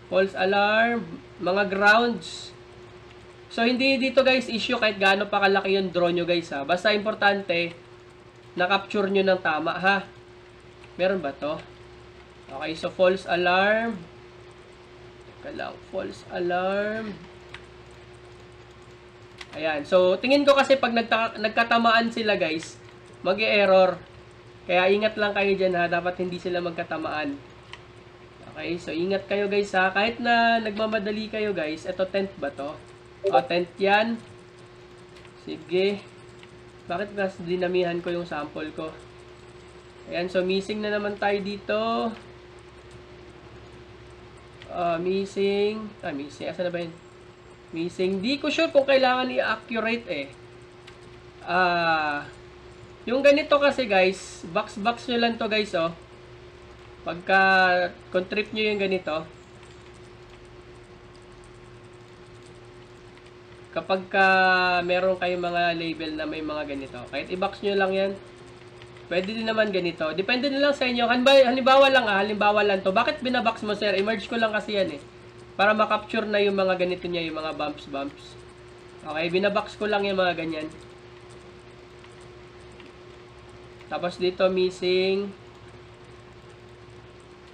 False alarm. Mga grounds. So, hindi dito guys issue kahit gaano pa kalaki yung draw nyo guys ha. Basta importante, na-capture nyo ng tama ha. Meron ba to? Okay, so false alarm. Teka lang, false alarm. Ayan, so tingin ko kasi pag nagkatamaan sila guys, mag-e-error. Kaya ingat lang kayo dyan ha, dapat hindi sila magkatamaan. Okay, so ingat kayo guys ha, kahit na nagmamadali kayo guys, eto 10th ba to? O, 10th yan. Sige. Bakit mas dinamihan ko yung sample ko? Ayan, so missing na naman tayo dito. Missing. Missing. Asa na ba yun? Missing. Di ko sure kung kailangan i-accurate eh. Yung ganito kasi guys, box nyo lang to guys oh. Pagka trip nyo yung ganito, kapag meron kayong mga label na may mga ganito, kahit i-box nyo lang yan, pwede din naman ganito. Depende na lang sa inyo. Halimbawa lang to. Bakit binabox mo sir? I-merge ko lang kasi yan eh. Para makapture na yung mga ganito niya, yung mga bumps. Okay, binabox ko lang yung mga ganyan. Tapos dito missing.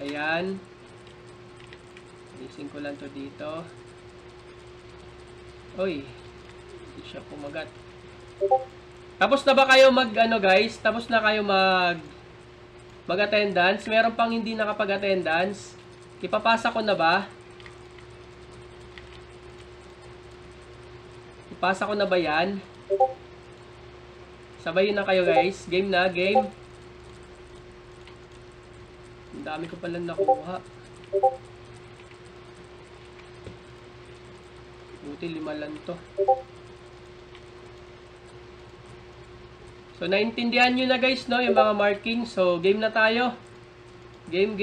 Ayan. Missing ko lang to dito. Oy, hindi siya kumagat. Tapos na ba kayo guys? Tapos na kayo mag-attendance? Meron pang hindi nakapag-attendance. Ipapasa ko na ba? Ipasa ko na ba yan? Sabayin na kayo guys. Game na, game. Ang dami ko pala nakuha. Buti 5 lang to. So, naintindihan nyo na guys, no? Yung mga marking. So, game na tayo. Game.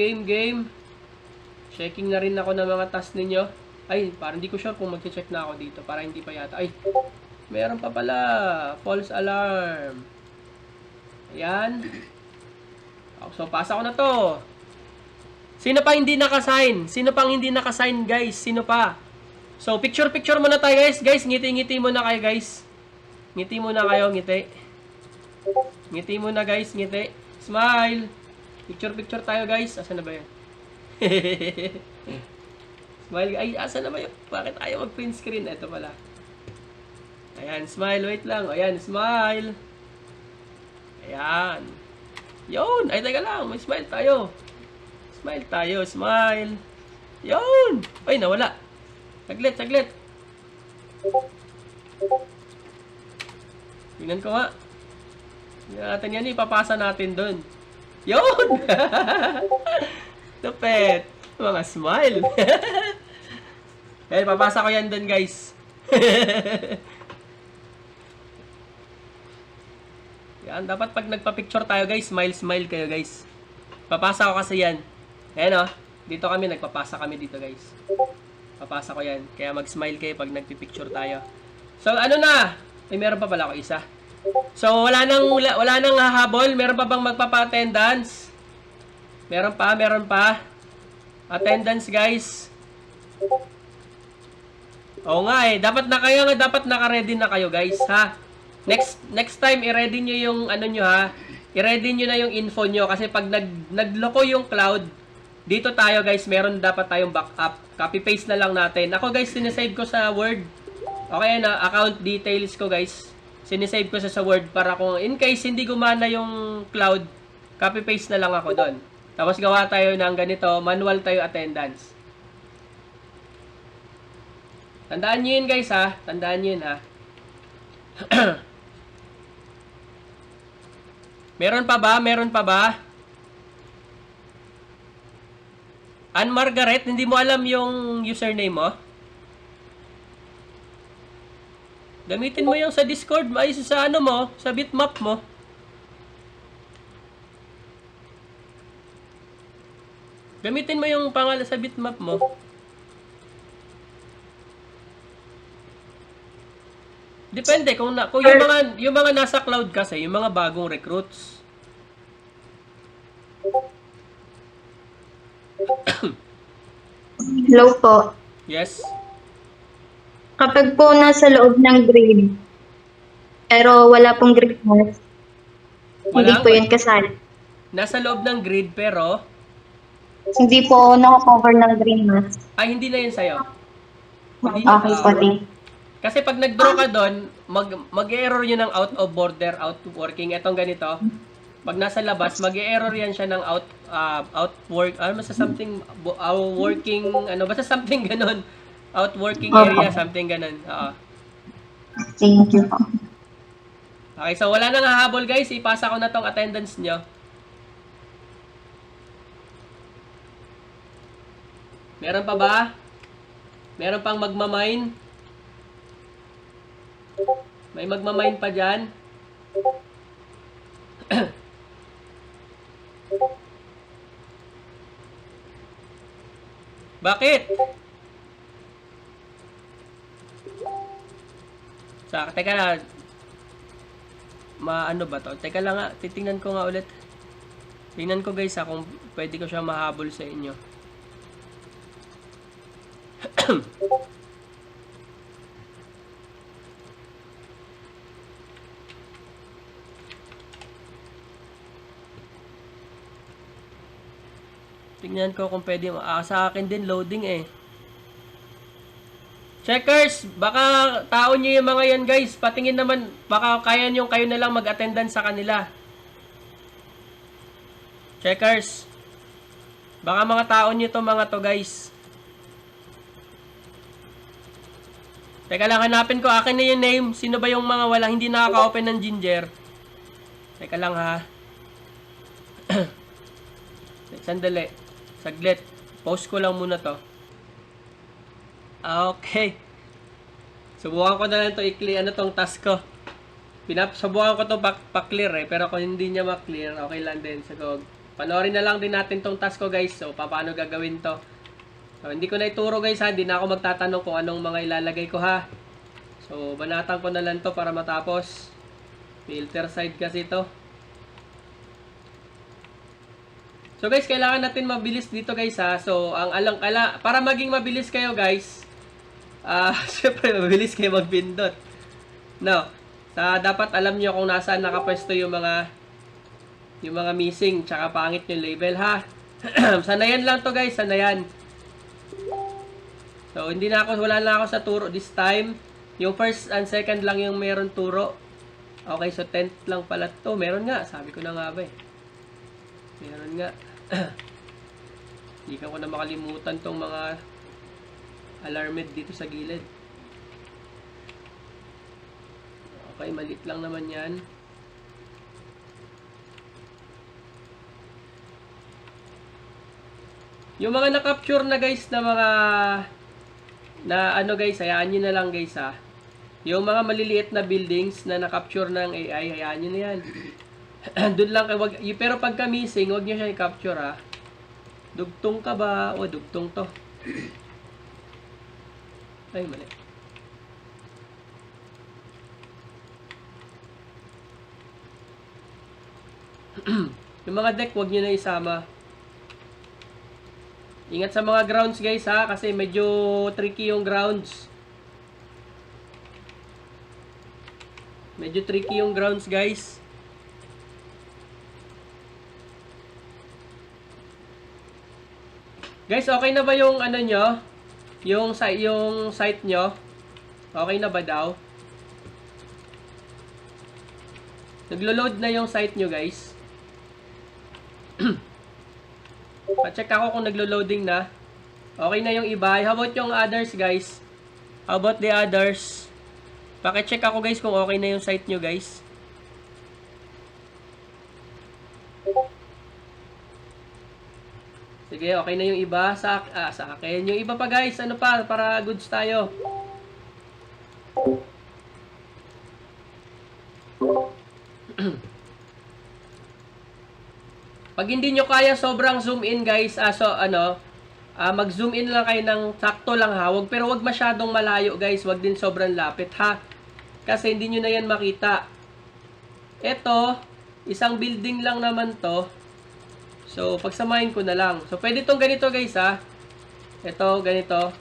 Checking na rin ako ng mga task ninyo. Ay, parang hindi ko sure kung mag-check na ako dito. Para hindi pa yata. Ay, meron pa pala. False alarm. Ayan. So, pasa ko na to. Sino pa hindi nakasign? Sino pang hindi nakasign, guys? Sino pa? So, picture muna tayo, guys. Guys, ngiti muna kayo, guys. Ngiti muna kayo, ngiti. Ngiti muna guys, ngiti. Smile. Picture tayo guys. Asan na ba yun? Smile. Ay, asan na ba yun? Bakit ayaw mag-print screen? Ito pala. Ayan, smile. Wait lang. Ayan, smile. Ayan. Yun. Ay, teka lang. May smile tayo. Smile. Yun. Ay, nawala. Saglit. Tingnan ko nga. Natin yan, ipapasa natin doon. Yun! Tupet! Mga smile! Eh, papasa ko yan doon, guys. Yan, dapat pag nagpa-picture tayo, guys, smile kayo, guys. Papasa ko kasi yan. Ayan, oh. Dito kami, nagpapasa kami dito, guys. Papasa ko yan. Kaya mag-smile kayo pag nagpi-picture tayo. So, ano na? Ay, meron pa pala ako isa. So, wala nang hahabol. Meron pa bang magpapa-attendance? Meron pa. Attendance, guys. Oo nga eh. Dapat naka-ready na kayo, guys, ha? Next time, i-ready nyo yung ano nyo, ha? I-ready nyo na yung info nyo. Kasi pag nagloko yung cloud, dito tayo, guys, meron dapat tayong backup. Copy-paste na lang natin. Ako, guys, sinesave ko sa Word. Okay na, account details ko, guys. Sinesave ko sa Word para kung in case hindi gumana yung cloud, copy-paste na lang ako doon. Tapos gawa tayo ng ganito, manual tayo attendance. Tandaan nyo yun guys ha. Tandaan nyo yun ha. Meron pa ba? Ann Margaret, hindi mo alam yung username mo? Gamitin mo yung sa Discord, ay sa ano mo, sa bitmap mo. Gamitin mo yung pangalan sa bitmap mo. Depende kung yung mga nasa cloud kasi, yung mga bagong recruits. Hello po. Yes. Kapag po nasa loob ng grid, pero wala pong grid host, hindi po yun kasali. Nasa loob ng grid pero Hindi po naka-cover ng green mask. Ay, hindi na yun sa'yo. Hindi, Okay po, thank you. kasi pag nag-draw ka doon, mag-error yun ng out of border, out of working. Etong ganito. Pag nasa labas, mag-error yan siya ng basta something, working, basta something ganun. Out working area, something ganun. Oo. Thank you po. Okay, so wala nang hahabol guys. Ipasa ko na tong attendance nyo. Meron pa ba? Meron pang magmamine? May magmamine pa dyan? Bakit? Teka na. Maano ba to? Teka lang nga. Titingnan ko nga ulit. Tingnan ko guys kung pwede ko siya mahabol sa inyo. Tingnan ko kung pwede. Sa akin din loading eh. Checkers, baka taon nyo yung mga yan guys. Patingin naman, baka kaya nyo kayo na lang mag-attendance sa kanila. Checkers, baka mga taon nyo to mga to guys. Teka lang, hanapin ko. Akin na yung name. Sino ba yung mga wala hindi nakaka-open ng Ginger? Teka lang ha. Sandali. Saglit. Post ko lang muna to. Okay. Subukan ko na lang to i-clear. Ano tong task ko? Subukan ko to pa-clear eh. Pero kung hindi niya ma-clear, okay lang din. So, panoorin na lang din natin tong task ko guys. So, paano gagawin to? So, hindi ko na ituro guys ha. Hindi na ako magtatanong kung anong mga ilalagay ko ha. So, banatan ko na lang to para matapos. Filter side kasi to. So guys, kailangan natin mabilis dito guys ha. So, para maging mabilis kayo guys, syempre mabilis kayo magpindot. No. Dapat alam nyo kung nasaan nakapwesto yung mga missing tsaka pangit yung label ha. Sanayan lang to guys, sanayan. So, wala na ako sa turo this time. Yung first and second lang yung meron turo. Okay, so 10th lang pala to. Meron nga, sabi ko na nga ba eh. Meron nga. Hindi ko na makalimutan tong mga alarmed dito sa gilid. Okay, maliit lang naman yan. Yung mga na-capture na guys na mga guys, hayaan nyo na lang guys ha. Yung mga maliliit na buildings na na-capture ng AI, hayaan nyo na yan. Doon lang kayo, pero pagka missing, huwag nyo siya i-capture ha. Dugtong ka ba? O, dugtong to. Ay, mali. Yung mga deck, huwag nyo na isama. Ingat sa mga grounds guys ha, kasi medyo tricky yung grounds. Medyo tricky yung grounds guys. Guys, okay na ba yung ano nyo? Yung site nyo? Okay na ba daw? Naglo-load na yung site nyo guys. Pa-check ako kung naglo-loading na. Okay na yung iba. How about yung others guys? How about the others? Paki-check ako guys kung okay na yung site nyo guys. Sige, okay na yung iba sa akin. Yung iba pa guys, ano pa, para goods tayo. Pag hindi nyo kaya sobrang zoom in guys, mag-zoom in lang kayo ng sakto lang ha. Pero wag masyadong malayo guys, wag din sobrang lapit ha. Kasi hindi nyo na yan makita. Ito, isang building lang naman to. So, pagsamahin ko na lang. So, pwede itong ganito guys ha. Ito, ganito.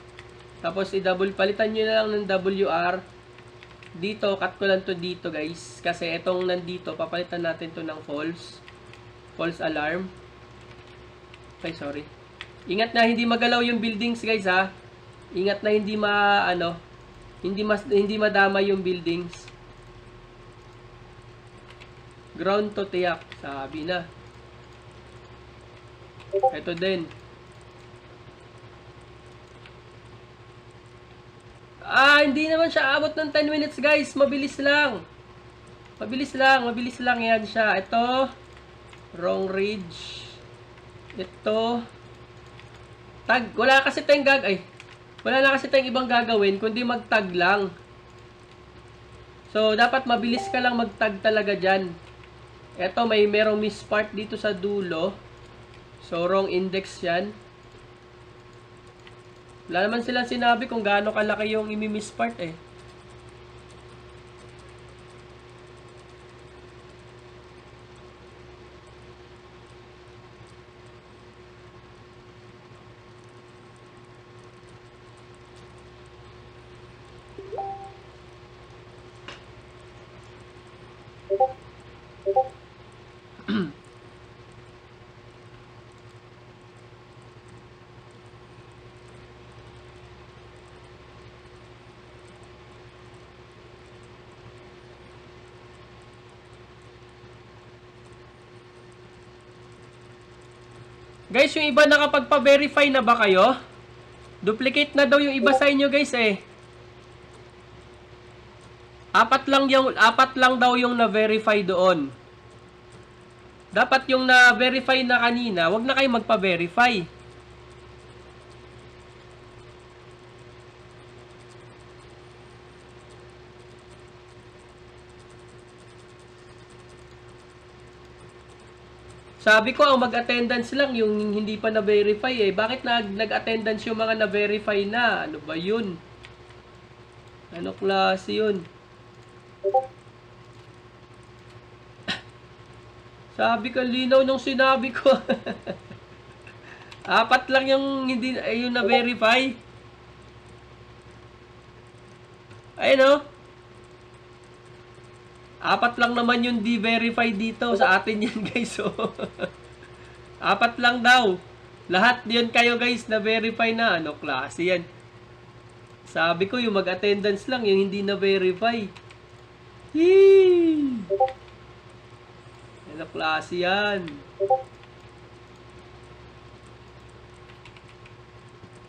Tapos, palitan nyo na lang ng WR. Dito, cut ko lang to dito guys. Kasi itong nandito, papalitan natin to ng false. False alarm. Okay, sorry. Ingat na hindi magalaw yung buildings, guys, ha. Ingat na hindi madama yung buildings. Ground to tiyak, sabi na. Ito din. Hindi naman siya abot ng 10 minutes, guys. Mabilis lang. Mabilis lang yan siya. Ito, wrong ridge. Ito, tag. Wala na kasi tayong ibang gagawin, kundi mag-tag lang. So, dapat mabilis ka lang mag-tag talaga dyan. Ito, merong miss part dito sa dulo. So, wrong index yan. Wala naman silang sinabi kung gaano kalaki yung imi-miss part eh. Guys, yung iba nakapagpa-verify na ba kayo? Duplicate na daw yung iba sa inyo, guys eh. Apat lang daw yung na-verify doon. Dapat yung na-verify na kanina, wag na kayo magpa-verify. Sabi ko, ang mag-attendance lang yung hindi pa na-verify eh. Bakit nag-attendance yung mga na-verify na? Ano ba yun? Ano klase yun? Sabi ko, linaw nung sinabi ko. Apat lang yung na-verify. Ayun o. Apat lang naman yung di-verify dito. Sa atin yan, guys. So, apat lang daw. Lahat yun kayo, guys, na-verify na. Ano klase yan? Sabi ko, yung mag-attendance lang, yung hindi na-verify. Yee! Ano klase yan?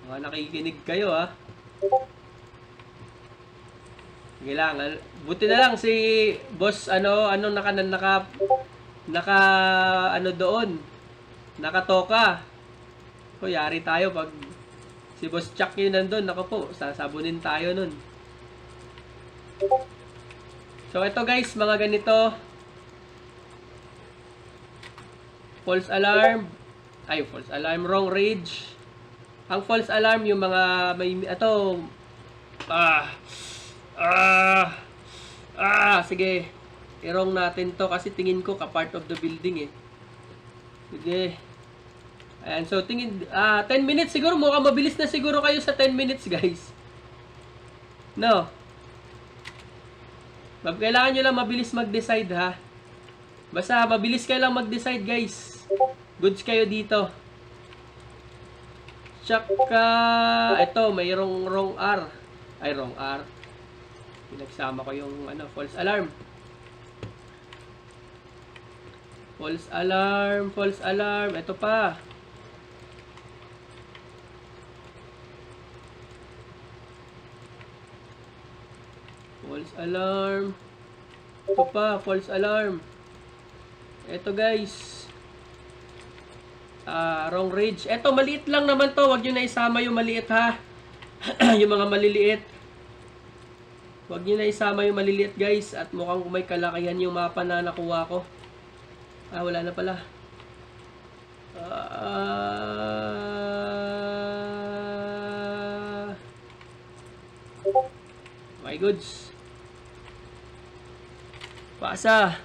Mga nakikinig kayo, ha? Sige lang. Buti na lang si boss, doon. Nakatoka. O, yari tayo pag si boss Chuck yun nandun. Ako po, sasabunin tayo nun. So, ito guys, mga ganito. False alarm. False alarm. Wrong rage. Ang false alarm, yung mga sige. I-wrong natin to kasi tingin ko ka-part of the building eh. Sige. Ayan, so 10 minutes siguro. Mukhang mabilis na siguro kayo sa 10 minutes, guys. No? Kailangan nyo lang mabilis mag-decide, ha? Basta mabilis kayo lang mag-decide, guys. Goods kayo dito. Tsaka, ito, mayroong wrong R. Wrong R. Pinagsama ko yung false alarm. False alarm. Ito pa. False alarm. Ito pa, false alarm. Ito guys. Wrong rage. Ito, maliit lang naman to. Huwag nyo na isama yung maliit, ha. Yung mga maliliit. Huwag nyo na isama yung maliliit, guys. At mukhang may kalakihan yung mapa na nakuha ko. Wala na pala. My goods. Pasa.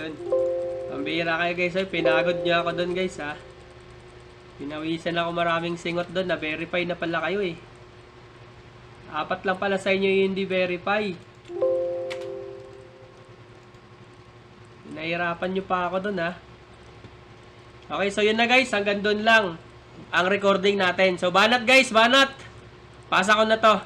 Yun. Pambihira kayo guys. Pinagod niyo ako doon guys ha. Pinawisan ako maraming singot doon. Na-verify na pala kayo eh. 4 lang pala sa inyo yung hindi verify. Nahirapan nyo pa ako doon ha. Okay, so yun na guys. Hanggang doon lang ang recording natin. So banat guys, banat. Pasa ko na to.